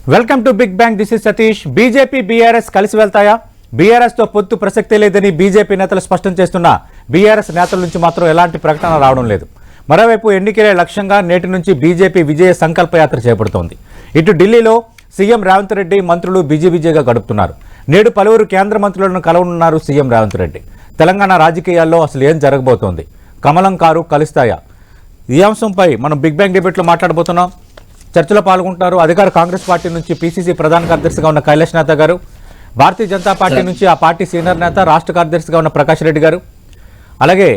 Welcome to Big Bang. This is Satish. BJP BRS కలిసి వెళ్తాయా? BRS తో పొత్తు ప్రసక్తే లేదని బీజేపీ నేతలు స్పష్టం చేస్తున్న బీఆర్ఎస్ నేతల నుంచి మాత్రం ఎలాంటి ప్రకటన రావడం లేదు. మరోవైపు ఎన్నికలే లక్ష్యంగా నేటి నుంచి బీజేపీ విజయ సంకల్ప యాత్ర చేపడుతోంది. ఇటు ఢిల్లీలో సీఎం రేవంత్ రెడ్డి మంత్రులు బిజీగా గడుపుతున్నారు. నేడు పలువురు కేంద్ర మంత్రులను కలవనున్నారు సీఎం రేవంత్ రెడ్డి. తెలంగాణ రాజకీయాల్లో అసలు ఏం జరగబోతోంది? కమలం కారు కలుస్తాయా? ఈ అంశంపై మనం బిగ్ బ్యాంగ్ డిబేట్లో మాట్లాడబోతున్నాం. చర్చలో పాల్గొంటున్నారు అధికార కాంగ్రెస్ పార్టీ నుంచి పీసీసీ ప్రధాన కార్యదర్శిగా ఉన్న కైలాష్ నాథ్ గారు, భారతీయ జనతా పార్టీ నుంచి ఆ పార్టీ సీనియర్ నేత రాష్ట్ర కార్యదర్శిగా ఉన్న ప్రకాష్ రెడ్డి గారు, అలాగే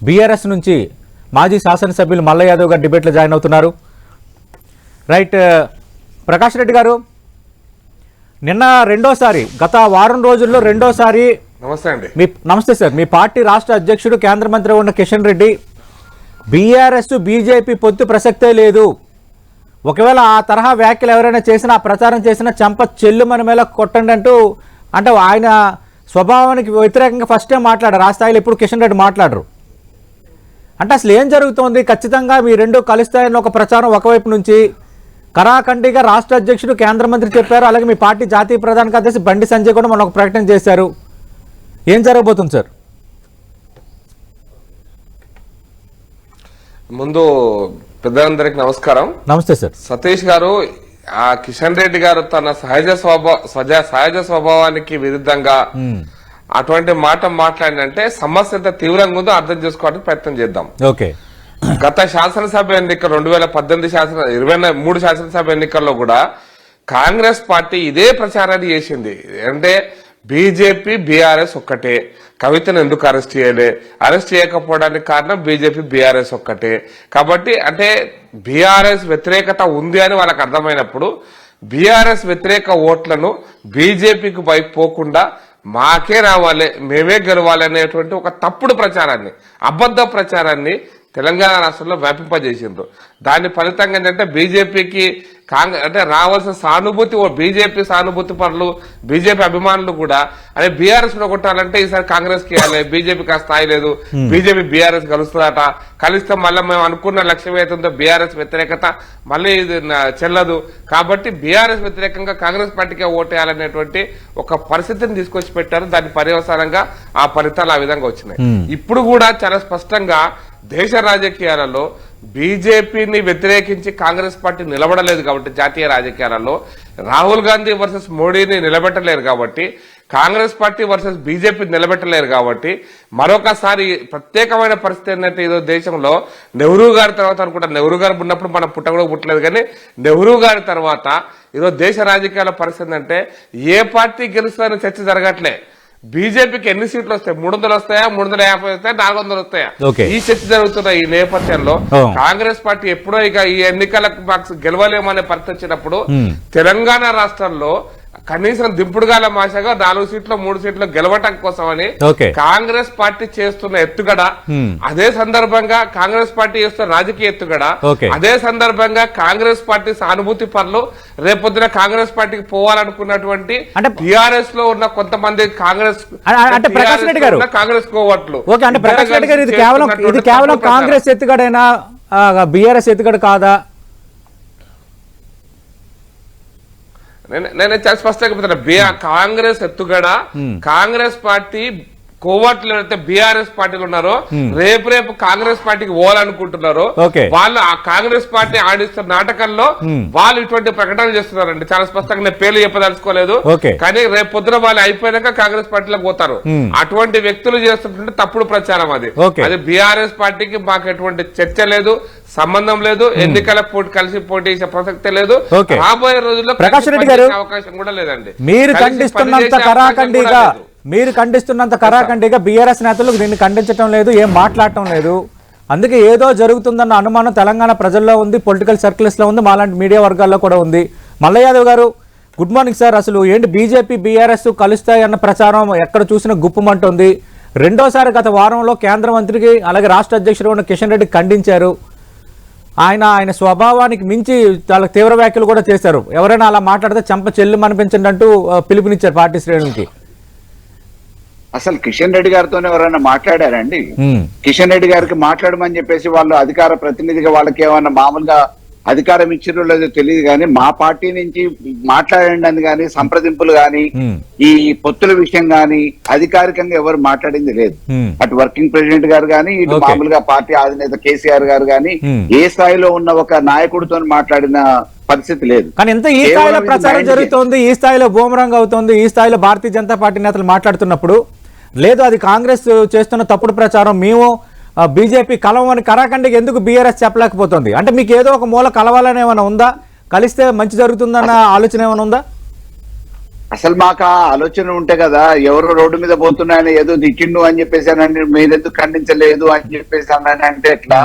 బీఆర్ఎస్ నుంచి మాజీ శాసనసభ్యులు మల్ల యాదవ్ గారు డిబేట్లో జాయిన్ అవుతున్నారు. రైట్, ప్రకాష్ రెడ్డి గారు, నిన్న రెండోసారి, గత వారం రోజుల్లో రెండోసారి నమస్తే సార్, మీ పార్టీ రాష్ట్ర అధ్యక్షుడు కేంద్ర మంత్రి ఉన్న కిషన్ రెడ్డి బీఆర్ఎస్ బీజేపీ పొత్తు ప్రసక్తే లేదు, ఒకవేళ ఆ తరహా వ్యాఖ్యలు ఎవరైనా చేసినా, ఆ ప్రచారం చేసినా చెంప చెల్లుమని మేళ కొట్టండి అంటూ, అంటే ఆయన స్వభావానికి వ్యతిరేకంగా ఫస్ట్ టైం మాట్లాడారు. ఆ స్థాయిలో ఇప్పుడు కిషన్ రెడ్డి మాట్లాడరు. అంటే అసలు ఏం జరుగుతోంది? ఖచ్చితంగా మీ రెండు కలుస్తాయని ఒక ప్రచారం ఒకవైపు నుంచి, కరాఖండిగా రాష్ట్ర అధ్యక్షుడు కేంద్ర మంత్రి చెప్పారు. అలాగే మీ పార్టీ జాతీయ ప్రధాన కార్యదర్శి బండి సంజయ్ కూడా మొన్న ఒక ప్రకటన చేశారు. ఏం జరగబోతుంది సార్? ముందు పెద్దలందరికి నమస్కారం. నమస్తే సార్. సతీష్ గారు, ఆ కిషన్ రెడ్డి గారు తన సహజ స్వభావానికి విరుద్ధంగా అటువంటి మాట మాట్లాడినంటే సమస్య ఎంత తీవ్రంగా ఉందో అర్థం చేసుకోవడానికి ప్రయత్నం చేద్దాం. ఓకే, గత శాసనసభ ఎన్నికలు 2018 23 శాసనసభ ఎన్నికల్లో కూడా కాంగ్రెస్ పార్టీ ఇదే ప్రచారాన్ని చేసింది. అంటే బీజేపీ బీఆర్ఎస్ ఒక్కటే, కవితను ఎందుకు అరెస్ట్ చేయలే, అరెస్ట్ చేయకపోవడానికి కారణం బీజేపీ బీఆర్ఎస్ ఒక్కటే. కాబట్టి అంటే బీఆర్ఎస్ వ్యతిరేకత ఉంది అని వాళ్ళకి అర్థమైనప్పుడు బీఆర్ఎస్ వ్యతిరేక ఓట్లను బీజేపీకి వైపు పోకుండా మాకే రావాలి, మేమే గెలవాలి అనేటువంటి ఒక తప్పుడు ప్రచారాన్ని, అబద్ధ ప్రచారాన్ని తెలంగాణ రాష్ట్రంలో వ్యాపింపజేసిండ్రు. దాని ఫలితంగా ఏంటంటే బీజేపీకి అంటే రావాల్సిన సానుభూతి, బీజేపీ సానుభూతి పరులు, బీజేపీ అభిమానులు కూడా అదే బీఆర్ఎస్ లో కొట్టాలంటే ఈసారి కాంగ్రెస్ కి ఇవ్వాలి, బీజేపీకి ఆ స్థాయి లేదు, బీజేపీ బీఆర్ఎస్ కలుస్తుందట, కలిస్తే మళ్ళీ మేము అనుకున్న లక్ష్యం ఏతుందో బీఆర్ఎస్ వ్యతిరేకత మళ్ళీ ఇది చెల్లదు, కాబట్టి బీఆర్ఎస్ వ్యతిరేకంగా కాంగ్రెస్ పార్టీకే ఓటేయాలనేటువంటి ఒక పరిస్థితిని తీసుకొచ్చి పెట్టారు. దాని పర్యవసానంగా ఆ ఫలితాలు ఆ విధంగా వచ్చినాయి. ఇప్పుడు కూడా చాలా స్పష్టంగా దేశ రాజకీయాలలో బీజేపీని వ్యతిరేకించి కాంగ్రెస్ పార్టీ నిలబడలేదు కాబట్టి, జాతీయ రాజకీయాలలో రాహుల్ గాంధీ వర్సెస్ మోడీని నిలబెట్టలేరు కాబట్టి, కాంగ్రెస్ పార్టీ వర్సెస్ బీజేపీ నిలబెట్టలేరు కాబట్టి, మరొకసారి ప్రత్యేకమైన పరిస్థితి ఏంటంటే ఏదో దేశంలో నెహ్రూ గారి తర్వాత అనుకుంటా, నెహ్రూ గారు ఉన్నప్పుడు మనం పుట్టలేదు కానీ నెహ్రూ గారి తర్వాత ఏదో దేశ రాజకీయాల పరిస్థితి అంటే ఏ పార్టీ గెలుస్తుందని చర్చ జరగట్లే. బీజేపీకి ఎన్ని సీట్లు వస్తాయి, 300 వస్తాయా, 350 వస్తాయా, 400 వస్తాయా, ఈ చర్చ జరుగుతున్న ఈ నేపథ్యంలో కాంగ్రెస్ పార్టీ ఎప్పుడో ఇక ఈ ఎన్నికలకు గెలవలేమనే పరిస్థితి వచ్చినప్పుడు తెలంగాణ రాష్ట్రంలో కనీసం దింపుడుగాల మాషగా 4 సీట్లు 3 సీట్లు గెలవటం కోసమని కాంగ్రెస్ పార్టీ చేస్తున్న ఎత్తుగడ, అదే సందర్భంగా కాంగ్రెస్ పార్టీ చేస్తున్న రాజకీయ ఎత్తుగడ, అదే సందర్భంగా కాంగ్రెస్ పార్టీ సానుభూతి పనులు, రేపొద్దున కాంగ్రెస్ పార్టీకి పోవాలనుకున్నటువంటి టీఆర్ఎస్ లో ఉన్న కొంతమంది కాంగ్రెస్ కోవట్లు. ఇది కేవలం కాంగ్రెస్ ఎత్తుగడైనా బీఆర్ఎస్ ఎత్తుగడ కాదా? నేను చాలా స్పష్టంగా చెప్తున్నా, కాంగ్రెస్ ఎత్తుగడ, కాంగ్రెస్ పార్టీ కోవట్లు అయితే బీఆర్ఎస్ పార్టీలు ఉన్నారో రేపు కాంగ్రెస్ పార్టీకి పోవాలనుకుంటున్నారో వాళ్ళు ఆ కాంగ్రెస్ పార్టీ ఆడిస్తున్న నాటకంలో వాళ్ళు ఇటువంటి ప్రకటనలు చేస్తున్నారండి. చాలా స్పష్టంగా నేను పేర్లు చెప్పదలుచుకోలేదు, కానీ రేపు పొద్దున వాళ్ళు అయిపోయాక కాంగ్రెస్ పార్టీలోకి పోతారు. అటువంటి వ్యక్తులు చేస్తుంటే తప్పుడు ప్రచారం అది. అది బీఆర్ఎస్ పార్టీకి మాకు ఎటువంటి చర్చ లేదు, సంబంధం లేదు, ఎన్నికల కలిసి పోటీ చేసే ప్రసక్తే లేదు, రాబోయే రోజుల్లో ప్రకాష్ రెడ్డి గారు అవకాశం కూడా లేదండి. మీరు ఖండిస్తున్నంత కరాఖండిగా బీఆర్ఎస్ నేతలు దీన్ని ఖండించడం లేదు, ఏం మాట్లాడటం లేదు. అందుకే ఏదో జరుగుతుందన్న అనుమానం తెలంగాణ ప్రజల్లో ఉంది, పొలిటికల్ సర్కిల్స్ లో ఉంది, మాలాంటి మీడియా వర్గాల్లో కూడా ఉంది. మల్ల యాదవ్ గారు, గుడ్ మార్నింగ్ సార్. అసలు ఏంటి బీజేపీ బీఆర్ఎస్ కలుస్తాయన్న ప్రచారం ఎక్కడ చూసినా గుప్పమంటుంది. రెండోసారి గత వారంలో కేంద్ర మంత్రికి అలాగే రాష్ట్ర అధ్యక్షుడు ఉన్న కిషన్ రెడ్డి ఖండించారు. ఆయన స్వభావానికి మించి చాలా తీవ్ర వ్యాఖ్యలు కూడా చేశారు. ఎవరైనా అలా మాట్లాడితే చెంప చెల్లు అనిపించండి అంటూ పిలుపునిచ్చారు పార్టీ శ్రేణులకి. అసలు కిషన్ రెడ్డి గారితోనే ఎవరైనా మాట్లాడారండి? కిషన్ రెడ్డి గారికి మాట్లాడమని చెప్పేసి వాళ్ళు అధికార ప్రతినిధిగా వాళ్ళకి ఏమన్నా మామూలుగా అధికారం ఇచ్చిరో లేదో తెలియదు కానీ మా పార్టీ నుంచి మాట్లాడండి కానీ సంప్రదింపులు కానీ ఈ పొత్తుల విషయం కానీ అధికారికంగా ఎవరు మాట్లాడింది లేదు. అటు వర్కింగ్ ప్రెసిడెంట్ గారు కానీ ఇటు మామూలుగా పార్టీ అధినేత కేసీఆర్ గారు కానీ ఏ స్థాయిలో ఉన్న ఒక నాయకుడితో మాట్లాడిన పరిస్థితి లేదు. కానీ ఎంత ఈ స్థాయిలో ప్రచారం జరుగుతోంది, ఈ స్థాయిలో బూమరంగ్ అవుతోంది, ఈ స్థాయిలో భారతీయ జనతా పార్టీ నేతలు మాట్లాడుతున్నప్పుడు లేదు అది కాంగ్రెస్ చేస్తున్న తప్పుడు ప్రచారం, మేము బీజేపీ కలవని కరాఖండికి ఎందుకు బీఆర్ఎస్ చెప్పలేకపోతుంది? అంటే మీకు ఏదో ఒక మూల కలవాలని ఏమైనా ఉందా? కలిస్తే మంచి జరుగుతుందన్న ఆలోచన ఏమైనా ఉందా? అసలు మాకు ఆ ఆలోచన ఉంటే కదా ఎవరో రోడ్డు మీద పోతున్నాయని ఏదో దిక్కిండు అని చెప్పేసానని మీరెందుకు ఖండించలేదు అని చెప్పేసానని అంటే ఎట్లా?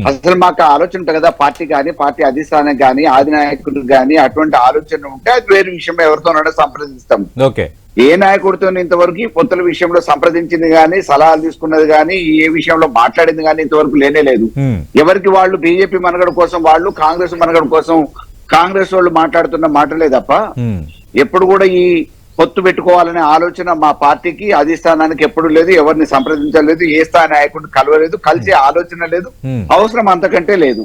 అసలు మాకు ఆ ఆలోచన ఉంటే కదా పార్టీ కానీ పార్టీ అధిష్టానం కానీ అధినాయకుడు కానీ అటువంటి ఆలోచన ఉంటే అది వేరే విషయం ఎవరితోనైనా సంప్రదిస్తాం. ఓకే, ఏ నాయకుడితో ఇంతవరకు ఈ పొత్తుల విషయంలో సంప్రదించింది కానీ సలహాలు తీసుకున్నది కానీ ఏ విషయంలో మాట్లాడింది కానీ ఇంతవరకు లేనే లేదు. ఎవరికి వాళ్ళు బీజేపీ మనగడ కోసం వాళ్ళు కాంగ్రెస్ మనగడ కోసం కాంగ్రెస్ వాళ్ళు మాట్లాడుతున్న మాటలే తప్ప ఎప్పుడు కూడా ఈ పొత్తు పెట్టుకోవాలనే ఆలోచన మా పార్టీకి అధిష్టానానికి ఎప్పుడు లేదు. ఎవరిని సంప్రదించలేదు, ఏ స్థాయి నాయకుడిని కలవలేదు, కలిసే ఆలోచన లేదు, అవసరం అంతకంటే లేదు.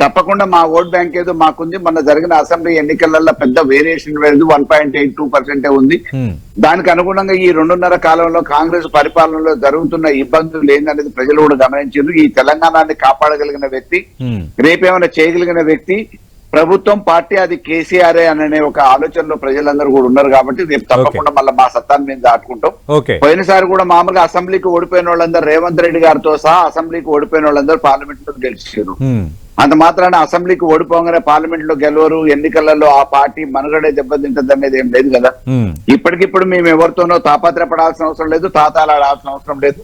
తప్పకుండా మా ఓట్ బ్యాంక్ ఏదో మాకుంది. మొన్న జరిగిన అసెంబ్లీ ఎన్నికలలో పెద్ద వేరియేషన్ లేదు, 1.82% ఉంది. దానికి అనుగుణంగా ఈ 2.5 కాలంలో కాంగ్రెస్ పరిపాలనలో జరుగుతున్న ఇబ్బందులు ఏందనేది ప్రజలు కూడా గమనించారు. ఈ తెలంగాణని కాపాడగలిగిన వ్యక్తి, రేపేమైనా చేయగలిగిన వ్యక్తి ప్రభుత్వం పార్టీ అది కేసీఆర్ అనే ఒక ఆలోచనలో ప్రజలందరూ కూడా ఉన్నారు. కాబట్టి రేపు తప్పకుండా మళ్ళీ మా సత్తాన్ని మేము దాటుకుంటాం. పోయినసారి కూడా మామూలుగా అసెంబ్లీకి ఓడిపోయిన వాళ్ళందరూ రేవంత్ రెడ్డి గారితో సహా అసెంబ్లీకి ఓడిపోయిన వాళ్ళందరూ పార్లమెంట్ లో గెలిచారు. అంత మాత్రాన అసెంబ్లీకి ఓడిపోగానే పార్లమెంట్ లో గెలవరు, ఎన్నికలలో ఆ పార్టీ మనుగడే దెబ్బతింటది అనేది ఏం లేదు కదా. ఇప్పటికిప్పుడు మేము ఎవరితోనో తాపత్రపడాల్సిన అవసరం లేదు, తాతాలాడాల్సిన అవసరం లేదు.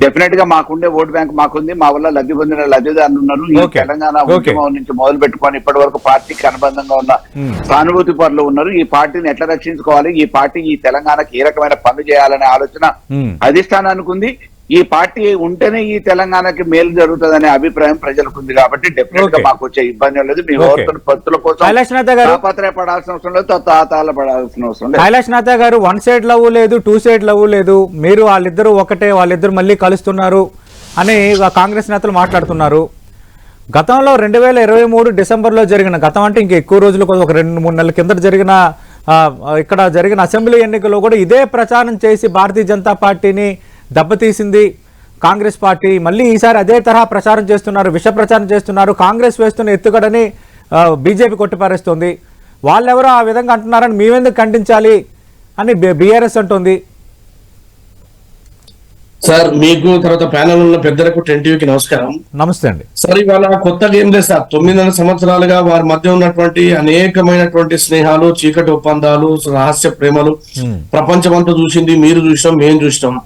డెఫినెట్ గా మాకుండే ఓట్ బ్యాంక్ మాకుంది, మా వల్ల లబ్ధి పొందిన లబ్ధిదారులు ఉన్నారు. ఈ తెలంగాణ ఉద్యమం నుంచి మొదలు పెట్టుకొని ఇప్పటి వరకు పార్టీకి అనుబంధంగా ఉన్న సానుభూతి పరులు ఉన్నారు. ఈ పార్టీని ఎట్లా రక్షించుకోవాలి, ఈ పార్టీ ఈ తెలంగాణకి ఏ రకమైన పనులు చేయాలనే ఆలోచన అధిష్టానానికి ఉంది. ఈ పార్టీ ఉంటేనే ఈ తెలంగాణకి మేలు జరుగుతుందనే అభిప్రాయం ప్రజలకు ఉంది. కాబట్టి డెఫినెట్ గా మాకు వచ్చే ఇబ్బంది లేదు. మేము పత్తుల కోసం పడాల్సిన అవసరం లేదు, తాతాల పడాల్సిన అవసరం లేదు. కైలాష్ నాథ్ గారు 1 సైడ్ లవ్ లేదు, 2 సైడ్ లవ్ లేదు, మీరు వాళ్ళిద్దరూ ఒకటే, వాళ్ళిద్దరు మళ్ళీ కలుస్తున్నారు అని కాంగ్రెస్ నేతలు మాట్లాడుతున్నారు. గతంలో 2023 డిసెంబర్లో జరిగిన, గతం అంటే ఇంకా ఎక్కువ రోజులు ఒక 2-3 నెలల కింద జరిగిన ఇక్కడ జరిగిన అసెంబ్లీ ఎన్నికల్లో కూడా ఇదే ప్రచారం చేసి భారతీయ జనతా పార్టీని దెబ్బతీసింది కాంగ్రెస్ పార్టీ. మళ్ళీ ఈసారి అదే తరహా ప్రచారం చేస్తున్నారు, విష ప్రచారం చేస్తున్నారు. కాంగ్రెస్ వేస్తున్న ఎత్తుగడని బీజేపీ కొట్టిపారేస్తుంది. వాళ్ళెవరో ఆ విధంగా అంటున్నారని మేమెందుకు ఖండించాలి అని బీఆర్ఎస్ అంటుంది. సార్ మీకు తర్వాత ప్యానల్ ఉన్న పెద్దలకు 10 టీవీకి నమస్కారం. నమస్తే అండి. సార్ ఇవాళ కొత్తగా ఏం లేదు సార్, 9 సంవత్సరాలుగా వారి మధ్య ఉన్నటువంటి అనేకమైనటువంటి స్నేహాలు, చీకటి ఒప్పందాలు, రహస్య ప్రేమలు ప్రపంచమంతా చూసింది. మీరు చూసినాం, మేము చూసినాం.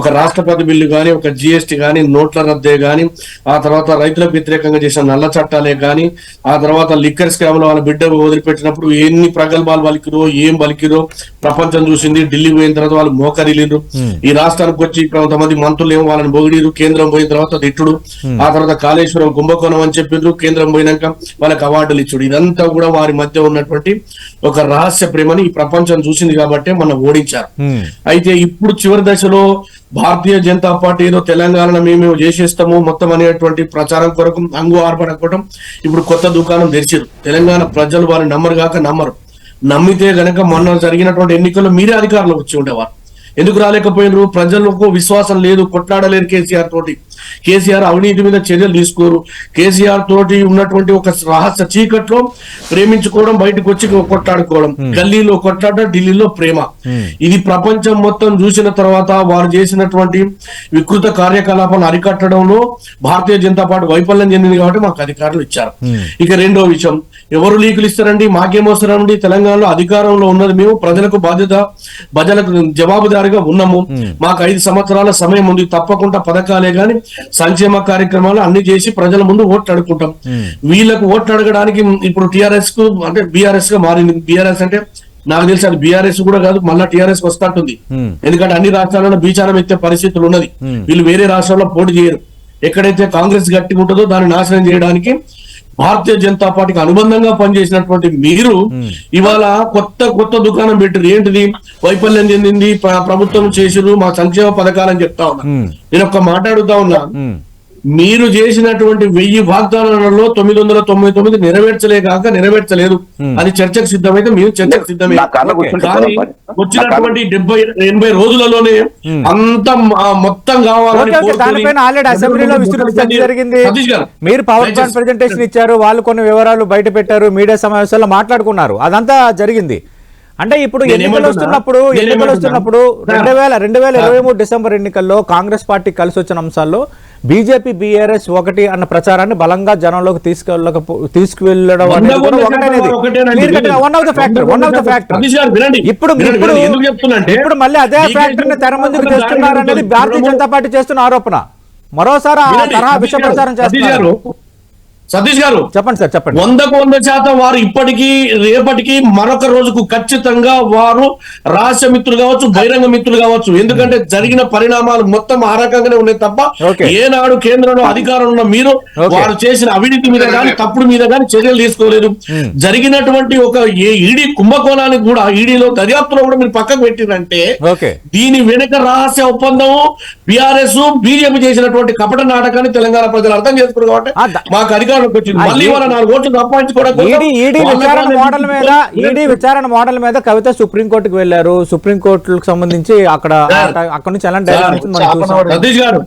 ఒక రాష్ట్రపతి బిల్లు గాని, ఒక జిఎస్టీ గాని, నోట్ల రద్దే గాని, ఆ తర్వాత రైతులకు వ్యతిరేకంగా చేసిన నల్ల చట్టాలే గాని, ఆ తర్వాత లిక్కర్ స్కామ్ లో వాళ్ళ బిడ్డ వదిలిపెట్టినప్పుడు ఎన్ని ప్రగల్భాలు పలికిరో, ఏం పలికిరో ప్రపంచం చూసింది. ఢిల్లీ పోయిన తర్వాత వాళ్ళు మోకరిల్లిరు. ఈ రాష్ట్రానికి వచ్చి కొంతమంది మంత్రులు ఏమో వాళ్ళని బొగిడిరు, కేంద్రం పోయిన తర్వాత తిట్టుడు, ఆ తర్వాత కాళేశ్వరం కుంభకోణం అని చెప్పిండ్రు, కేంద్రం పోయినాక వాళ్ళకి అవార్డులు ఇచ్చుడు. ఇదంతా కూడా వారి మధ్య ఉన్నటువంటి ఒక రహస్య ప్రేమని ఈ ప్రపంచం చూసింది కాబట్టి మనం ఓడించారు. అయితే ఇప్పుడు చివరి దశలో భారతీయ జనతా పార్టీ ఏదో తెలంగాణ మేము చేసేస్తాము మొత్తం అనేటువంటి ప్రచారం కొరకు అంగు ఆర్పడకపోవడం, ఇప్పుడు కొత్త దుకాణం తెరిచారు. తెలంగాణ ప్రజలు వారిని నమ్మరు కాక నమ్మరు. నమ్మితే గనక మొన్న జరిగినటువంటి ఎన్నికల్లో మీరే అధికారంలో వచ్చి ఉండేవారు. ఎందుకు రాలేకపోయినారు? ప్రజలకు విశ్వాసం లేదు, కొట్లాడలేరు కేసీఆర్ తోటి. కేసీఆర్ అవినీతి మీద చర్యలు తీసుకోరు. కేసీఆర్ తోటి ఉన్నటువంటి ఒక రహస్య చీకట్లో ప్రేమించుకోవడం, బయటకు వచ్చి కొట్లాడుకోవడం, గల్లీలో కొట్లాట, ఢిల్లీలో ప్రేమ. ఇది ప్రపంచం మొత్తం చూసిన తర్వాత వారు చేసినటువంటి వికృత కార్యకలాపాలను అరికట్టడంలో భారతీయ జనతా పార్టీ వైఫల్యం చెందింది కాబట్టి మాకు అధికారులు ఇచ్చారు. ఇక రెండో విషయం, ఎవరు లీకులు ఇస్తారండి? మాకేమవసరండి? తెలంగాణలో అధికారంలో ఉన్నది మేము, ప్రజలకు బాధ్యత, ప్రజలకు జవాబుదారిగా ఉన్నాము. మాకు 5 సంవత్సరాల సమయం ఉంది. తప్పకుండా పథకాలే గాని సంక్షేమ కార్యక్రమాలు అన్ని చేసి ప్రజల ముందు ఓట్లు అడుగుకుంటాం. వీళ్ళకు ఓట్లు అడగడానికి ఇప్పుడు టిఆర్ఎస్ కు అంటే బీఆర్ఎస్ గా మారింది. బీఆర్ఎస్ అంటే నాకు తెలిసి అది బీఆర్ఎస్ కూడా కాదు, మళ్ళా టిఆర్ఎస్ వస్తుంటుంది. ఎందుకంటే అన్ని రాష్ట్రాలలో బీచారం ఎత్తే పరిస్థితులు ఉన్నది. వీళ్ళు వేరే రాష్ట్రాల్లో పోటీ చేయరు. ఎక్కడైతే కాంగ్రెస్ గట్టిగా ఉంటుందో దాన్ని నాశనం చేయడానికి భారతీయ జనతా పార్టీకి అనుబంధంగా పనిచేసినటువంటి మీరు ఇవాళ కొత్త దుకాణం పెట్టారు. ఏంటిది? వైఫల్యం చెందింది ప్రభుత్వం చేసిరు, మా సంక్షేమ పథకాలని చెప్తా ఉన్నా. నేను ఒక్క మాట అడుగుతా ఉన్నా, మీరు చేసినటువంటి 1000 వాగ్దానాలలో 999 నెరవేర్చలేదు అని చర్చకు సిద్ధమైతే మేము చర్చకు సిద్ధమే. నా కళ్ళ కూర్చుంటే కానీ వచ్చినటువంటి 70-80 రోజులలోనే అంత మొత్తం కావాలని దానిపైన ఆల్రెడీ అసెంబ్లీలో విస్తృత చర్చ జరిగింది. మీరు పవర్ పాయింట్ ప్రెజెంటేషన్ ఇచ్చారు, వాళ్ళు కొన్ని వివరాలు బయట పెట్టారు, మీడియా సమావేశాల్లో మాట్లాడుకున్నారు, అదంతా జరిగింది. అంటే ఇప్పుడు ఎన్నికలు వస్తున్నప్పుడు 2023 డిసెంబర్ ఎన్నికల్లో కాంగ్రెస్ పార్టీ కలిసి వచ్చిన అంశాల్లో బీజేపీ బీఆర్ఎస్ ఒకటి అన్న ప్రచారాన్ని బలంగా జనంలోకి తీసుకువెళ్ళడం అనేది వన్ ఆఫ్ ద ఫ్యాక్టర్. ఇప్పుడు మళ్ళీ అదే ఫ్యాక్టరీని తెర ముందుకు తెస్తున్నారు అనేది భారతీయ జనతా పార్టీ చేస్తున్న ఆరోపణ. మరోసారి ఆ తరహా విష ప్రచారం చేస్తున్నారు. సతీష్ గారు చెప్పండి సార్, చెప్పండి. 100% వారు ఇప్పటికీ రేపటికి మరొక రోజుకు ఖచ్చితంగా వారు రహస్య మిత్రులు కావచ్చు, బహిరంగ మిత్రులు కావచ్చు. ఎందుకంటే జరిగిన పరిణామాలు మొత్తం ఆ రకంగానే ఉన్నాయి తప్ప ఏనాడు కేంద్రంలో అధికారం ఉన్న మీరు వారు చేసిన అవినీతి మీద కానీ తప్పుడు మీద కానీ చర్యలు తీసుకోలేదు. జరిగినటువంటి ఒక ఈడీ కుంభకోణానికి కూడా ఈడీలో దర్యాప్తులో కూడా మీరు పక్కకు పెట్టిరంటే దీని వెనుక రహస్య ఒప్పందం బీఆర్ఎస్ బీజేపీ చేసినటువంటి కపట నాటకాన్ని తెలంగాణ ప్రజలు అర్థం చేసుకున్నారు. కాబట్టి మాకు అధికారం ఈడీ విచారణ మోడల్ మీద కవిత సుప్రీంకోర్టుకు వెళ్లారు. సుప్రీంకోర్టుకు సంబంధించి అక్కడ నుంచి ఎలాంటి సతీష్ గారు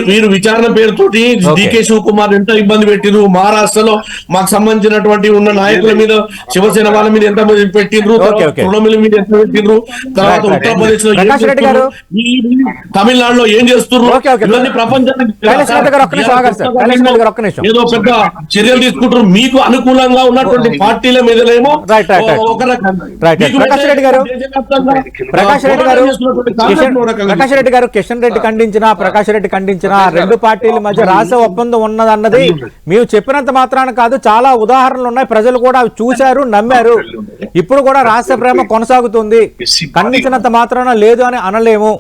వీరు విచారణ పేరుతోటి డికే శివకుమార్ ఎంత ఇబ్బంది పెట్టిరు, మహారాష్ట్రలో మాకు సంబంధించినటువంటి ఉన్న నాయకుల మీద శివసేన వాళ్ళ మీద ఎంత పెట్టిండ్రు, తృణమూల మీద ఎంత పెట్టిండ్రు, తర్వాత ఉత్తరప్రదేశ్ లో తమిళనాడులో ఏం చేస్తున్నారు, ఇవన్నీ ప్రపంచానికి ఏదో పెద్ద చర్యలు తీసుకుంటారు. మీకు అనుకూలంగా ఉన్నటువంటి పార్టీల మీదనేమో ఒక ప్రకాష్ రెడ్డి గారు కిషన్ రెడ్డి ఖండించిన, ప్రకాష్ రెడ్డి ఖండించిన, రెండు పార్టీల మధ్య రహస్య ఒప్పందం ఉన్నదన్నది మేము చెప్పినంత మాత్రాన కాదు, చాలా ఉదాహరణలు ఉన్నాయి. ప్రజలు కూడా చూశారు, నమ్మారు. ఇప్పుడు కూడా రహస్య ప్రేమ కొనసాగుతుంది, ఖండించినంత మాత్రాన లేదు అని అనలేము.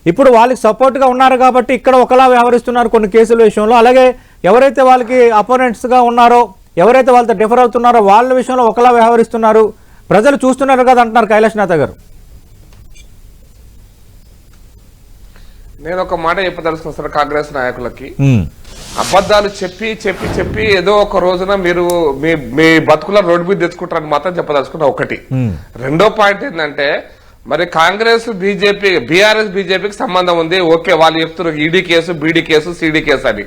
ఇప్పుడు వాళ్ళకి సపోర్ట్ గా ఉన్నారు కాబట్టి ఇక్కడ ఒకలా వ్యవహరిస్తున్నారు కొన్ని కేసుల విషయంలో. అలాగే ఎవరైతే వాళ్ళకి అపోనెంట్స్ గా ఉన్నారో, ఎవరైతే వాళ్ళతో డిఫర్ అవుతున్నారో వాళ్ళ విషయంలో ఒకలా వ్యవహరిస్తున్నారు. ప్రజలు చూస్తున్నారు కదా అంటున్నారు కైలాష్ నాథ్ గారు. నేను ఒక మాట చెప్పదలుచుకున్నాను సార్ కాంగ్రెస్ నాయకులకి. అబద్ధాలు చెప్పి చెప్పి చెప్పి ఏదో ఒక రోజున మీరు మీ బతుకుల రోడ్డు మీద తెచ్చుకుంటారని మాత్రం చెప్పదలుచుకున్నా ఒకటి. రెండో పాయింట్ ఏంటంటే మరి కాంగ్రెస్ బీజేపీ బీఆర్ఎస్ బీజేపీకి సంబంధం ఉంది, ఓకే వాళ్ళు చెప్తున్నారు ED case, BD case, CD case అని.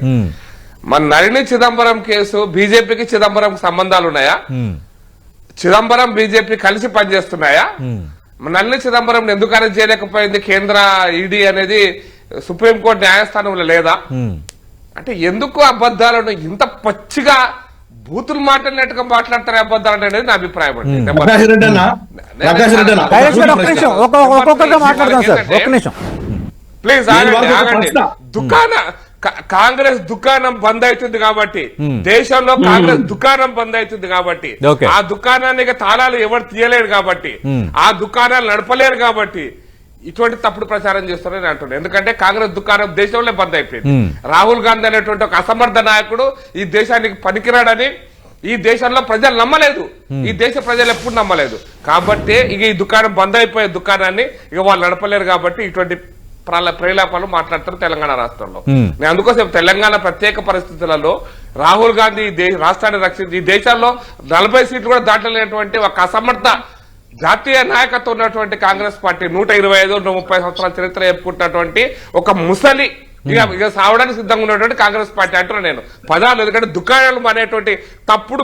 మన నళిని చిదంబరం కేసు బీజేపీకి చిదంబరం సంబంధాలు ఉన్నాయా? చిదంబరం బీజేపీ కలిసి పనిచేస్తున్నాయా? నళిని చిదంబరం ఎందుకు అరెస్ట్ చేయలేకపోయింది కేంద్ర ఈడీ అనేది సుప్రీంకోర్టు న్యాయస్థానంలో లేదా? అంటే ఎందుకు అబద్ధాలను ఇంత పచ్చిగా బూతులు మాట్లాడినట్టుగా మాట్లాడతారు అబద్ధాలు అనేది నా అభిప్రాయం అండి. ప్లీజ్ ఆగండి. కాంగ్రెస్ దుకాణం బంద్ అవుతుంది కాబట్టి, దేశంలో కాంగ్రెస్ దుకాణం బంద్ అవుతుంది కాబట్టి, ఆ దుకాణానికి తాళాలు ఎవరు తీయలేరు కాబట్టి, ఆ దుకాణాలు నడపలేరు కాబట్టి ఇటువంటి తప్పుడు ప్రచారం చేస్తారని అంటున్నాను. ఎందుకంటే కాంగ్రెస్ దుకాణం దేశంలో బంద్ అయిపోయింది. రాహుల్ గాంధీ అనేటువంటి ఒక అసమర్థ నాయకుడు ఈ దేశానికి పనికిరాడని ఈ దేశంలో ప్రజలు నమ్మలేదు, ఈ దేశ ప్రజలు ఎప్పుడు నమ్మలేదు. కాబట్టి ఇక ఈ దుకాణం బంద్ అయిపోయే దుకాణాన్ని ఇక వాళ్ళు నడపలేరు కాబట్టి ఇటువంటి ప్రేలాపాలు మాట్లాడతారు తెలంగాణ రాష్ట్రంలో. నేను అందుకోసం తెలంగాణ ప్రత్యేక పరిస్థితులలో రాహుల్ గాంధీ రాష్ట్రాన్ని రక్షించి ఈ దేశాల్లో 40 సీట్లు కూడా దాటలేనటువంటి ఒక అసమర్థ జాతీయ నాయకత్వం ఉన్నటువంటి కాంగ్రెస్ పార్టీ 125-130 సంవత్సరాల చరిత్ర చెప్పుకుంటున్నటువంటి ఒక ముసలి ఇక సావడానికి సిద్ధంగా ఉన్నటువంటి కాంగ్రెస్ పార్టీ అంటున్నా నేను పదాలు. ఎందుకంటే దుకాణాలు అనేటువంటి తప్పుడు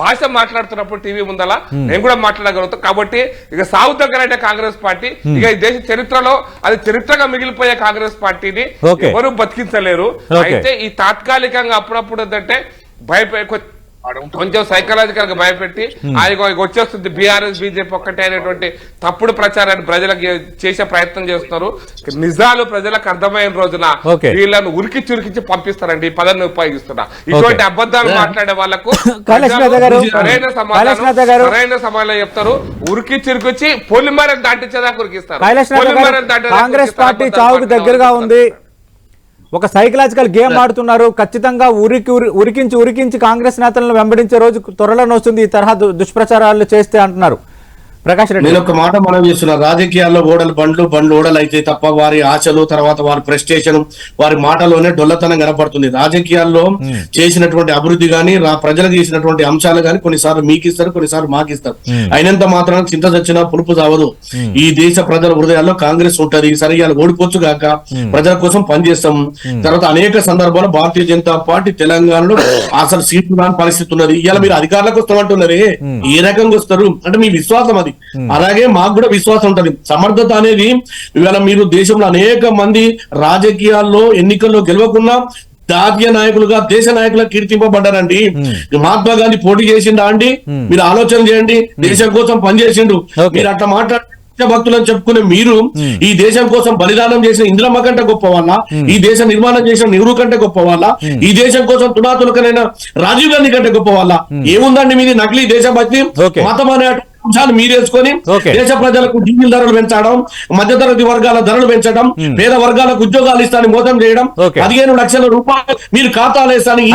భాష మాట్లాడుతున్నప్పుడు టీవీ ముందలా నేను కూడా మాట్లాడగలుగుతాం. కాబట్టి ఇక సాగు దగ్గర కాంగ్రెస్ పార్టీ ఇక ఈ దేశ చరిత్రలో అది చరిత్రగా మిగిలిపోయే కాంగ్రెస్ పార్టీని ఎవరు బతికించలేరు. అయితే ఈ తాత్కాలికంగా అప్పుడప్పుడు ఏంటంటే కొంచెం సైకలాజికల్ గా భయపెట్టి ఆయన వచ్చేస్తుంది బీఆర్ఎస్ బీజేపీ ఒక్కటే అనేటువంటి తప్పుడు ప్రచారాన్ని ప్రజలకు చేసే ప్రయత్నం చేస్తున్నారు. నిజాలు ప్రజలకు అర్థమైన రోజున వీళ్ళను ఉరికిచ్చి పంపిస్తారండి. ఈ పదాన్ని ఉపయోగిస్తున్నా. ఇటువంటి అబద్ధాలు మాట్లాడే వాళ్ళకు సరైన సమాధానం చెప్తారు. ఉరికిచ్చి పొలిమరని దాటించేదాకా ఉరికిస్తారు. కాంగ్రెస్ పార్టీ చావుకు దగ్గరగా ఉంది, ఒక సైకలాజికల్ గేమ్ ఆడుతున్నారు. ఖచ్చితంగా ఉరికించి కాంగ్రెస్ నేతలను వెంబడించే రోజు త్వరలోనే వస్తుంది ఈ తరహా దుష్ప్రచారాలు చేస్తే అంటున్నారు. ప్రకాష్ రెడ్డి నేను ఒక మాట మనం చేస్తున్నా, రాజకీయాల్లో బండ్లు ఓడలు అయితే తప్ప వారి ఆశలు, తర్వాత వారి ప్రెస్టేషన్, వారి మాటలోనే డొల్లతనం కనపడుతుంది. రాజకీయాల్లో చేసినటువంటి అభివృద్ధి గాని, ప్రజలకు చేసినటువంటి అంశాలు గాని కొన్నిసార్లు మీకు ఇస్తారు, కొన్నిసార్లు మాకు ఇస్తారు. అయినంత మాత్రం చింత చచ్చినా పులుపు చావదు. ఈ దేశ ప్రజల హృదయాల్లో కాంగ్రెస్ ఉంటది. సరే ఇవాళ ఓడిపోవచ్చు గాక, ప్రజల కోసం పనిచేస్తాం. తర్వాత అనేక సందర్భాల్లో భారతీయ జనతా పార్టీ తెలంగాణలో అసలు సీట్లు రాని పరిస్థితి ఉన్నది. ఇవాళ మీరు అధికారులకు వస్తామంటున్నారే, ఏ రకంగా వస్తారు అంటే మీ విశ్వాసం అది. అలాగే మాకు కూడా విశ్వాసం ఉంటది. సమర్థత అనేది ఇవాళ మీరు దేశంలో అనేక మంది రాజకీయాల్లో ఎన్నికల్లో గెలవకుండా జాతీయ నాయకులుగా, దేశ నాయకులుగా కీర్తింపబడ్డారండి. మహాత్మా గాంధీ పోటీ చేసిండా అండి? మీరు ఆలోచన చేయండి. దేశం కోసం పనిచేసిండు. మీరు అట్లా భక్తులని చెప్పుకునే మీరు ఈ దేశం కోసం బలిదానం చేసిన ఇందిరమ్మ కంటే గొప్ప వాళ్ళ, ఈ దేశ నిర్మాణం చేసిన నెహ్రూ కంటే గొప్ప వాళ్ళ, ఈ దేశం కోసం తునాతులకనైన రాజీవ్ గాంధీ కంటే గొప్ప వాళ్ళ? ఏముందండి మీది నకిలీ దేశభక్తి, మతం అనే అంశాలు మీరేసుకొని దేశ ప్రజలకు డీజిల్ ధరలు పెంచడం, మధ్యతరగతి వర్గాల ధరలు పెంచడం, పేద వర్గాలకు ఉద్యోగాలు ఇస్తానని మోసం చేయడం, 15 లక్షల రూపాయలు మీరు ఖాతాలు వేస్తానని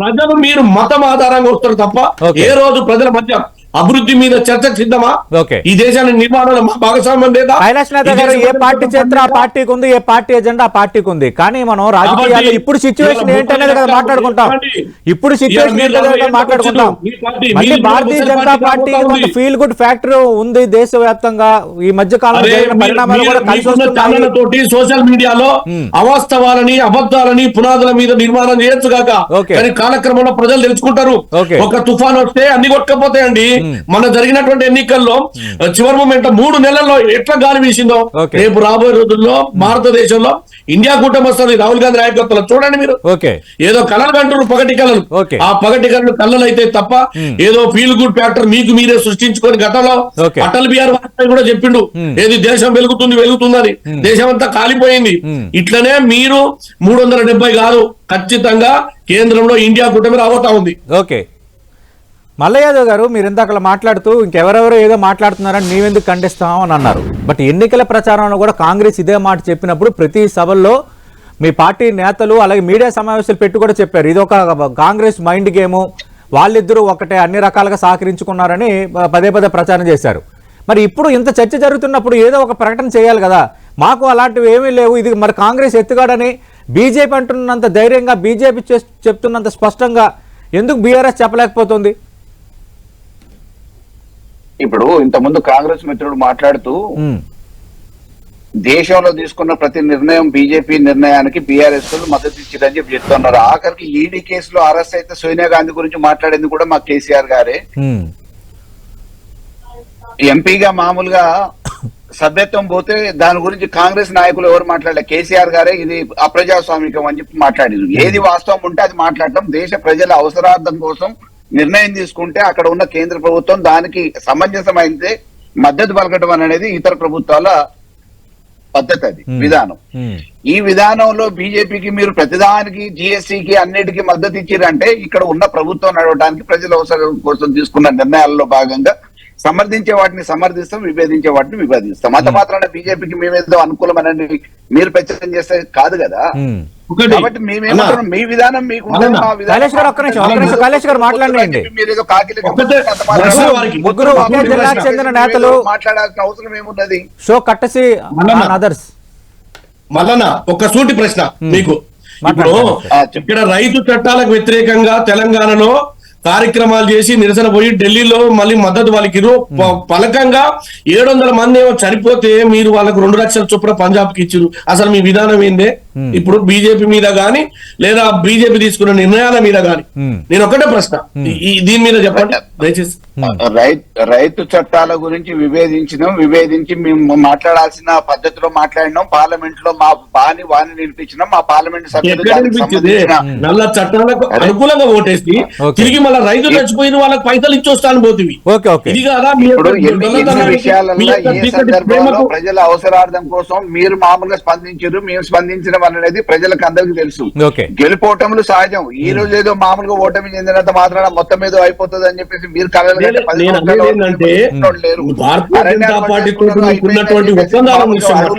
ప్రజలు మీరు మతం ఆధారంగా వస్తారు తప్ప ఏ రోజు ప్రజల మధ్య అభివృద్ధి మీద చర్చకు సిద్ధమా? ఈ దేశాన్ని నిర్మాణంలో భాగస్వామ్యం లేదా? కైలాసనాథ్ గారు, ఏ పార్టీ చరిత్ర ఆ పార్టీకి ఉంది, ఏ పార్టీ ఎజెండా ఆ పార్టీకి ఉంది. కానీ మనం రాజకీయాల్లో ఇప్పుడు సిచ్యువేషన్ ఏంటనేది కదా మాట్లాడుకుంటాం. ఇప్పుడు సిచ్యువేషన్ ఏంటనేది మాట్లాడుకుంటాం. మళ్ళీ భారతీయ జనతా పార్టీ కొంత ఫీల్ గుడ్ ఫ్యాక్టర్ ఉంది దేశవ్యాప్తంగా. ఈ మధ్య కాలంలో జరిగిన పరిణామాలు కూడా కలిసి వస్తున్నాయి. సోషల్ మీడియాలో అవాస్తవాలని, అబద్ధాలని పునాదుల మీద నిర్మాణం చేయొచ్చు కాక, కానీ కాలక్రమంలో ప్రజలు తెలుసుకుంటారు. ఒక తుఫాన్ వస్తే అన్ని కొట్టుకపోతాయండి. మన జరిగినటువంటి ఎన్నికల్లో చివరి మూమెంట్ 3 నెలల్లో ఎట్లా గాలి వీసిందో రేపు రాబోయే రోజుల్లో భారతదేశంలో ఇండియా కూటమి వస్తుంది రాహుల్ గాంధీ నాయకత్వంలో. చూడండి మీరు, ఏదో కళలు అంటారు, పగటి కళలు. ఆ పగటి కళలు అయితే తప్ప ఏదో ఫీల్ గుడ్ ఫ్యాక్టర్ మీకు మీరే సృష్టించుకొని గతంలో అటల్ బిహారీ వాజ్పేయి కూడా చెప్పిండు, ఏది దేశం వెలుగుతుందని. దేశం అంతా కాలిపోయింది. ఇట్లనే మీరు 370 కాదు, ఖచ్చితంగా కేంద్రంలో ఇండియా కూటమి రాబోతా ఉంది. మల్ల యాదవ్ గారు, మీరు ఇందాక మాట్లాడుతూ ఇంకెవరెవరో ఏదో మాట్లాడుతున్నారని మేమెందుకు ఖండిస్తాం అని అన్నారు. బట్ ఎన్నికల ప్రచారంలో కూడా కాంగ్రెస్ ఇదే మాట చెప్పినప్పుడు ప్రతి సభల్లో మీ పార్టీ నేతలు అలాగే మీడియా సమావేశాలు పెట్టి కూడా చెప్పారు, ఇది ఒక కాంగ్రెస్ మైండ్ గేము, వాళ్ళిద్దరూ ఒకటే అన్ని రకాలుగా సహకరించుకున్నారని పదే ప్రచారం చేశారు. మరి ఇప్పుడు ఇంత చర్చ జరుగుతున్నప్పుడు ఏదో ఒక ప్రకటన చేయాలి కదా. మాకు అలాంటివి ఏమీ లేవు, ఇది మరి కాంగ్రెస్ ఎత్తుగాడని బీజేపీ అంటున్నంత ధైర్యంగా, బీజేపీ చెప్తున్నంత స్పష్టంగా ఎందుకు బీఆర్ఎస్ చెప్పలేకపోతుంది? ఇప్పుడు ఇంతకుముందు కాంగ్రెస్ మిత్రుడు మాట్లాడుతూ దేశంలో తీసుకున్న ప్రతి నిర్ణయం బీజేపీ నిర్ణయానికి బీఆర్ఎస్ మద్దతు ఇచ్చిందని చెప్పి చెప్తున్నారు. ఆఖరికి ఈడీ కేసులో అరెస్ట్ అయితే సోనియా గాంధీ గురించి మాట్లాడింది కూడా మా కేసీఆర్ గారే. ఎంపీగా మామూలుగా సభ్యత్వం పోతే దాని గురించి కాంగ్రెస్ నాయకులు ఎవరు మాట్లాడలే, కేసీఆర్ గారే ఇది అప్రజాస్వామికం అని చెప్పి మాట్లాడారు. ఏది వాస్తవం ఉంటే అది మాట్లాడటం, దేశ ప్రజల అవసరార్థం కోసం నిర్ణయం తీసుకుంటే అక్కడ ఉన్న కేంద్ర ప్రభుత్వం దానికి సమంజసమైతే మద్దతు పలకటం అనేది ఇతర ప్రభుత్వాల పద్ధతి, అది విధానం. ఈ విధానంలో బీజేపీకి మీరు ప్రతిదానికి, జిఎస్టీకి అన్నిటికీ మద్దతు ఇచ్చిరంటే ఇక్కడ ఉన్న ప్రభుత్వం నడవడానికి ప్రజల అవసరం కోసం తీసుకున్న నిర్ణయాల్లో భాగంగా సమర్థించే వాటిని సమర్థిస్తాం, విభేదించే వాటిని విభేదిస్తాం. అంత మాత్రాన బీజేపీకి మేమేదో అనుకూలమని మీరు ప్రచారం చేస్తే కాదు కదా. కాబట్టి మేమేమంటున్నాం, మీ విధానం మీకు మాట్లాడాల్సిన అవసరం ఏమున్నది? మల్లన్న ఒక సూటి ప్రశ్న మీకు. ఇప్పుడు ఇక్కడ రైతు చట్టాలకు వ్యతిరేకంగా తెలంగాణలో కార్యక్రమాలు చేసి నిరసన పోయి ఢిల్లీలో మళ్ళీ మద్దతు వాళ్ళకి పలకంగా 700 మంది ఏమో చనిపోతే మీరు వాళ్ళకు 2 లక్షల చొప్పున పంజాబ్ కి ఇచ్చారు. అసలు మీ విధానం ఏందే? ఇప్పుడు బీజేపీ మీద గాని లేదా బీజేపీ తీసుకున్న నిర్ణయాల మీద గాని నేను ఒకటే ప్రశ్న, దీని మీద చెప్పండి దయచేసి. రైతు చట్టాల గురించి విభేదించి మేము మాట్లాడాల్సిన పద్ధతిలో మాట్లాడినాం. పార్లమెంట్ లో మా వాణి నిలిపించినాం. మా పార్లమెంట్ సభ్యులు నల్ల చట్టాలకు అనుకూలంగా ఓటేసి తిరిగి మళ్ళీ రైతు చచ్చిపోయిన వాళ్ళకి పైసలు ఇచ్చొస్తాను పోతుంది. ఇది కాదా విషయాలలో ఏ సందర్భంలో ప్రజల అవసరార్థం కోసం మీరు మామూలుగా స్పందించారు, మేము స్పందించిన నిర్ణయం అనేది ప్రజలకు అందరికీ తెలుసు. ఓకే. గెలుపోవటములు సహజం. ఈ రోజు ఏదో మామూలుగా ఓటమి చెందినంత మాత్రాన మొత్తం ఏదో అయిపోతుంది అని చెప్పేసి మీరు కలలు కంటే 10 సంవత్సరాలు లేరు.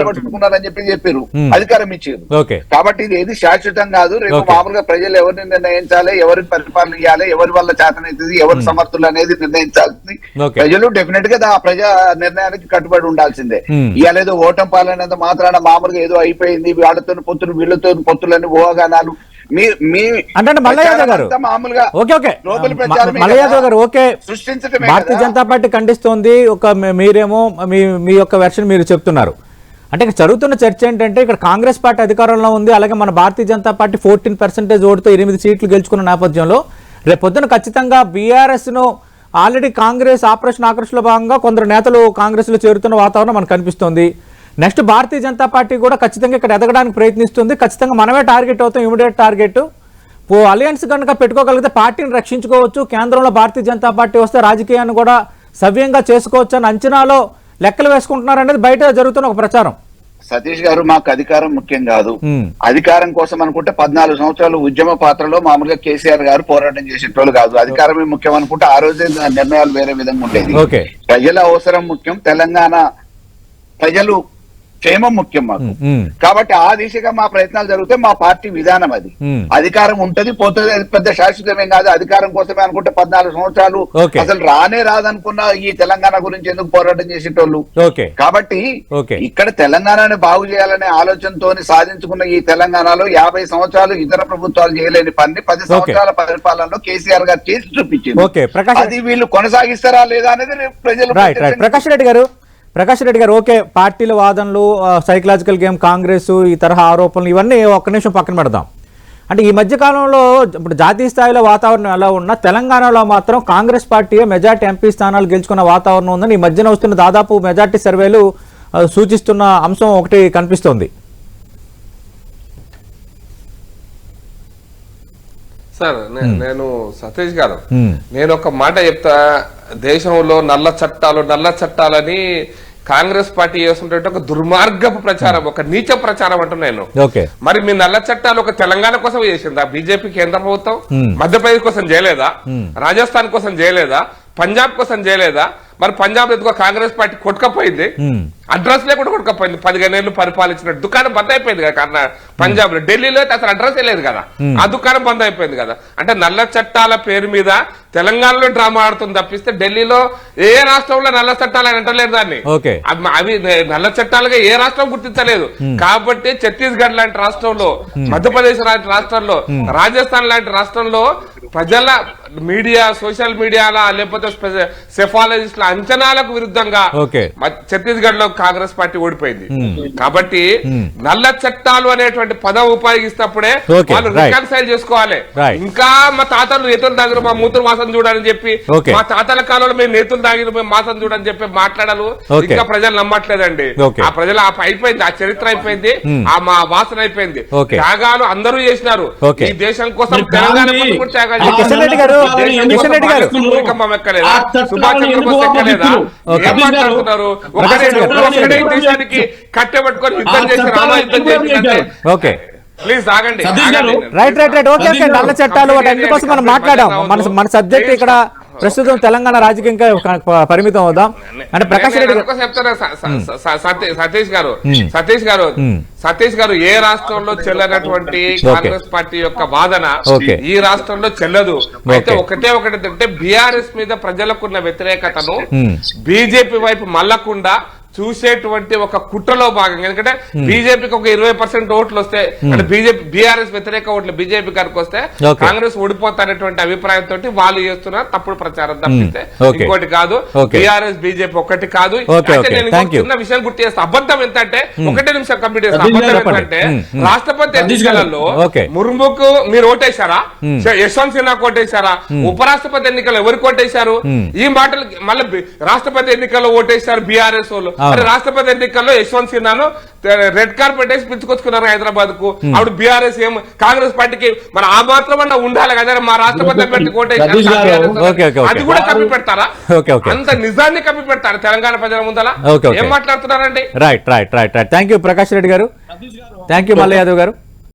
పట్టుకున్నారని చెప్పి చెప్పారు, అధికారం ఇచ్చారు. కాబట్టి ఇది ఏది శాశ్వతం కాదు. రేపు మామూలుగా ప్రజలు ఎవరిని నిర్ణయించాలి, ఎవరికి పరిపాలన ఇవ్వాలి, ఎవరి వల్ల చేతనైతుంది, ఎవరు సమర్థులు అనేది నిర్ణయించాల్సింది ప్రజలు. డెఫినెట్ గా ఆ ప్రజా నిర్ణయానికి కట్టుబడి ఉండాల్సిందే. ఇవాళ ఏదో ఓటం పాలనేంత మాత్రాన మామూలుగా ఏదో అయిపోయింది, వాళ్ళతో పొత్తులు వీళ్ళతో పొత్తులని ఊహాగానాలు సృష్టించడమే. భారతీయ జనతా పార్టీ ఖండిస్తోంది, మీరేమో మీ యొక్క వెర్షన్ మీరు చెప్తున్నారు. అంటే ఇక్కడ జరుగుతున్న చర్చ ఏంటంటే ఇక్కడ కాంగ్రెస్ పార్టీ అధికారంలో ఉంది, అలాగే మన భారతీయ జనతా పార్టీ 14% ఓటుతో 8 సీట్లు గెలుచుకున్న నేపథ్యంలో రేపొద్దున ఖచ్చితంగా బీఆర్ఎస్ ను ఆల్రెడీ కాంగ్రెస్ ఆపరేషన్ ఆకర్షణలో భాగంగా కొందరు నేతలు కాంగ్రెస్ లో చేరుతున్న వాతావరణం మనకు కనిపిస్తోంది. నెక్స్ట్ భారతీయ జనతా పార్టీ కూడా ఖచ్చితంగా ఇక్కడ ఎదగడానికి ప్రయత్నిస్తుంది. ఖచ్చితంగా మనమే టార్గెట్ అవుతాం, ఇమీడియట్ టార్గెట్. అలయన్స్ కనుక పెట్టుకోగలిగితే పార్టీని రక్షించుకోవచ్చు, కేంద్రంలో భారతీయ జనతా పార్టీ వస్తే రాజకీయాన్ని కూడా సవ్యంగా చేసుకోవచ్చు అని అంచనాలో లెక్కలు వేసుకుంటున్నారు అనేది బయట జరుగుతున్న ఒక ప్రచారం. సతీష్ గారు, మాకు అధికారం ముఖ్యం కాదు. అధికారం కోసం అనుకుంటే 14 సంవత్సరాలు ఉద్యమ పాత్రలో మామూలుగా కేసీఆర్ గారు పోరాటం చేసేటోళ్ళు కాదు. అధికారమే ముఖ్యం అనుకుంటే ఆ రోజే నిర్ణయాలు వేరే విధంగా ఉండేది. ప్రజల అవసరం ముఖ్యం, తెలంగాణ ప్రజలు క్షేమం ముఖ్యం మాకు. కాబట్టి ఆ దిశగా మా ప్రయత్నాలు జరిగితే మా పార్టీ విధానం అది. అధికారం ఉంటది పోతుంది, అది పెద్ద శాశ్వతమేం కాదు. అధికారం కోసమే అనుకుంటే 14 సంవత్సరాలు అసలు రానే రాదనుకున్న ఈ తెలంగాణ గురించి ఎందుకు పోరాటం చేసేటోళ్ళు. కాబట్టి ఇక్కడ తెలంగాణని బాగు చేయాలనే ఆలోచనతో సాధించుకున్న ఈ తెలంగాణలో 50 సంవత్సరాలు ఇతర ప్రభుత్వాలు చేయలేని పని 10 సంవత్సరాల పరిపాలనలో కేసీఆర్ గారు చేసి చూపించింది. అది వీళ్ళు కొనసాగిస్తారా లేదా అనేది ప్రజలు. ప్రకాష్ రెడ్డి గారు, ఓకే, పార్టీల వాదనలు, సైకలాజికల్ గేమ్, కాంగ్రెస్ ఈ తరహా ఆరోపణలు ఇవన్నీ ఒక్క నిమిషం పక్కన పెడదాం. అంటే ఈ మధ్య కాలంలో ఇప్పుడు జాతీయ స్థాయిలో వాతావరణం ఎలా ఉన్నా తెలంగాణలో మాత్రం కాంగ్రెస్ పార్టీ మెజార్టీ ఎంపీ స్థానాలు గెలుచుకున్న వాతావరణం ఉందని ఈ మధ్యన వస్తున్న దాదాపు మెజార్టీ సర్వేలు సూచిస్తున్న అంశం ఒకటి కనిపిస్తోంది. సార్ నేను సతీష్ గారు, నేను ఒక మాట చెప్తా. దేశంలో నల్ల చట్టాలని కాంగ్రెస్ పార్టీ చేస్తుంటే ఒక దుర్మార్గపు ప్రచారం, ఒక నీచ ప్రచారం అంటున్నాను. మరి మీ నల్ల చట్టాలు ఒక తెలంగాణ కోసం చేసిందా బీజేపీ కేంద్ర ప్రభుత్వం? మధ్యప్రదేశ్ కోసం చేయలేదా? రాజస్థాన్ కోసం చేయలేదా? పంజాబ్ కోసం చేయలేదా? మరి పంజాబ్ ఎందుకో కాంగ్రెస్ పార్టీ కొట్టుకపోయింది, అడ్రస్ లేకుండా కొట్టుకపోయింది. 15 ఏళ్ళు పరిపాలించిన దుకాణం బంద్ అయిపోయింది కదా పంజాబ్ లో. ఢిల్లీలో అయితే అసలు అడ్రస్ లేదు కదా, ఆ దుకాణం బంద్ అయిపోయింది కదా. అంటే నల్ల చట్టాల పేరు మీద తెలంగాణలో డ్రామా ఆడుతుంది తప్పిస్తే ఢిల్లీలో ఏ రాష్ట్రంలో నల్ల చట్టాలు అని అంటలేదు దాన్ని. అవి నల్ల చట్టాలుగా ఏ రాష్ట్రం గుర్తించలేదు. కాబట్టి ఛత్తీస్గఢ్ లాంటి రాష్ట్రంలో, మధ్యప్రదేశ్ లాంటి రాష్ట్రంలో, రాజస్థాన్ లాంటి రాష్ట్రంలో ప్రజల మీడియా, సోషల్ మీడియాలా లేకపోతే సెఫాలజిస్టుల అంచనాలకు విరుద్ధంగా ఛత్తీస్గఢ్ లో కాంగ్రెస్ పార్టీ ఓడిపోయింది. కాబట్టి నల్ల చట్టాలు అనేటువంటి పదం ఉపయోగిస్తప్పుడే వాళ్ళు రికన్సైల్ చేసుకోవాలి. ఇంకా మా తాతలు నేతలు దగ్గర మా మూతులు మాసం చూడని చెప్పి, మా తాతల కాలంలో మేము నేతలు దాగిన మేము మాసం చూడని చెప్పి మాట్లాడాలి. ఇంకా ప్రజలు నమ్మట్లేదండి. ఆ ప్రజలు అయిపోయింది, ఆ చరిత్ర అయిపోయింది, ఆ మా వాసన అయిపోయింది. త్యాగాలు అందరూ చేసినారు ఈ దేశం కోసం, తెలంగాణ కోసం కూడా త్యాగాలు చేశారు. సుభాష్ చంద్రబోస్ ఎక్కలేదా? ఏం మాట్లాడుతున్నారు? ఒకటే దేశానికి కట్టెబట్టుకొని యుద్ధం చేసి రామా యుద్ధం చేసిందంటే ప్లీజ్ ఆగండి. రైట్. ఓకే, నల్ల చట్టాలు వాటి అందుకోసం మనం మాట్లాడాం. మన సబ్జెక్ట్ ఇక్కడ ప్రస్తుతం తెలంగాణ రాజకీయంగా పరిమితం అవుదాం. అంటే ప్రకాష్ రెడ్డి చెప్తారా సతీష్ గారు, ఏ రాష్ట్రంలో చెల్లనటువంటి కాంగ్రెస్ పార్టీ యొక్క వాదన ఈ రాష్ట్రంలో చెల్లదు. అయితే ఒకటే అంటే బీఆర్ఎస్ మీద ప్రజలకున్న వ్యతిరేకతను బీజేపీ వైపు మళ్ళకుండా చూసేటువంటి ఒక కుట్రలో భాగంగా, ఎందుకంటే బీజేపీకి ఒక 20% ఓట్లు వస్తే, అంటే బీఆర్ఎస్ వ్యతిరేక ఓట్లు బీజేపీ గారికి వస్తే కాంగ్రెస్ ఓడిపోతారనేటువంటి అభిప్రాయంతో వాళ్ళు చేస్తున్నారు తప్పుడు ప్రచారం తప్పిస్తే ఇంకోటి కాదు. బీఆర్ఎస్ బీజేపీ ఒకటి కాదు. నేను చిన్న విషయం గుర్తు చేస్తా. అబద్ధం ఎంతంటే, ఒకటే నిమిషం కంప్లీట్ చేస్తా. అబద్ధం ఎంతంటే, రాష్ట్రపతి ఎన్నికలలో ముర్ముకు మీరు ఓటేశారా? యశ్వంత్ సిన్హాకు ఓటేశారా? ఉపరాష్ట్రపతి ఎన్నికల్లో ఎవరికి ఓటేశారు? ఈ మాటలు మళ్ళీ రాష్ట్రపతి ఎన్నికల్లో ఓటేశారు బీఆర్ఎస్ వాళ్ళు. రాష్ట్రపతి ఎన్నికల్లో యశ్వంత్ సిన్హాను రెడ్ కార్పెట్ వేసి పిలుచుకొచ్చుకున్నారు హైదరాబాద్ కు. అప్పుడు బీఆర్ఎస్ ఏం కాంగ్రెస్ పార్టీకి మరి ఆ మాత్రమన్నా ఉండాలి కదా, మా రాష్ట్రపతి పెట్టి కోటేశారు, అది కూడా కప్పి పెడతారా? అంత నిజాన్ని కప్పి పెడతారు తెలంగాణ ప్రజల ముందల. ఏం మాట్లాడుతున్నారండి? Right. Thank you Prakash Reddy గారు. థ్యాంక్ యూ మల్ల యాదవ్ గారు.